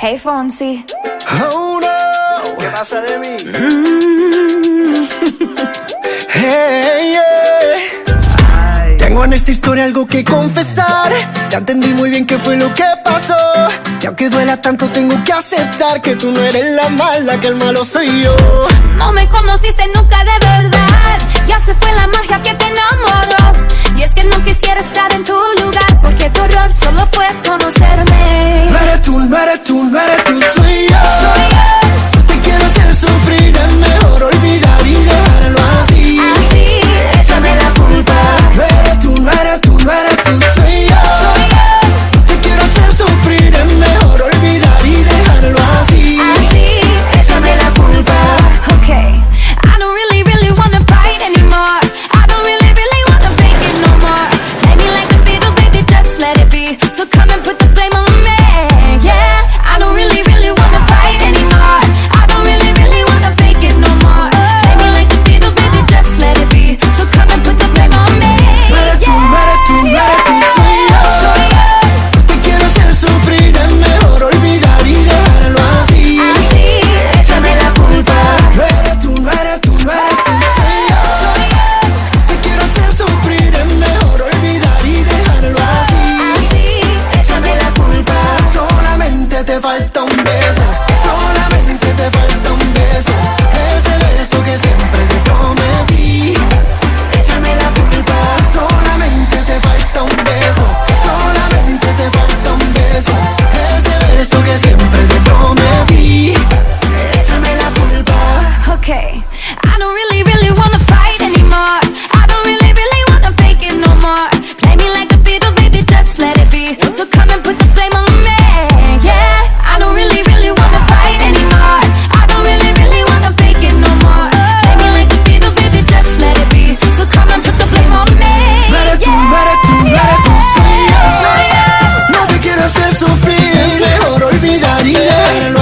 Hey Fonsi. Oh no, ¿Qué pasa de mí? hey, yeah. Tengo en esta historia algo que confesar. Ya entendí muy bien qué fue lo que pasó. Y aunque duela tanto tengo que aceptar que tú no eres la mala, que el malo soy yo. No me conociste nunca de verdad. Ya se fue la magia que te enamoró. Y es que no quisiera estar en tu lugar, porque tu error solo fue conocerme. No eres tú, no eres tú, no eres tú, soy yo. Soy yo. No te quiero hacer sufrir, es mejor olvidar y dejarlo así. Así, Échame la culpa. No eres tú, no eres tú, no eres tú, soy yo. soy yo. No te quiero hacer sufrir, es mejor olvidar y dejarlo así. Así, Échame la culpa. okay. I don't really wanna fight anymore. I don't really wanna fake it no more. Play me like the Beatles, baby, just let it be. So come and put the blame on me, yeah. I don't really wanna fight anymore. I don't really wanna fake it no more. Play me like the Beatles, baby, just let it be. So come and put the blame on me, No eres tú, no eres tú, no eres tú, soy yo. soy yo. No te quiero hacer sufrir, es mejor olvidar y dejarlo así. Así, Échame la culpa. No eres tú, no eres tú, no eres tú, soy yo. soy yo. No te quiero hacer sufrir, es mejor olvidar y dejarlo así. Así, Échame la culpa. Solamente te falta un beso. Solamente te falta un beso. Ese beso que siempre te prometí. Échame la culpa. Solamente te falta un beso. Solamente te falta un beso. Ese beso que siempre te prometí. Échame la culpa. okay. I don't really wanna fight anymore. I don't really wanna fake it no more. Play me like the Beatles, baby, just let it be. So come and put the blame on me, yeah. I don't really wanna fight anymore. I don't really wanna fake it no more. Play me like the Beatles, baby, just let it be. So come and put the blame on me, No eres tú, yeah. no eres tú, no eres tú, soy yo. Soy yo. No te quiero hacer sufrir, mejor olvidar y dejarlo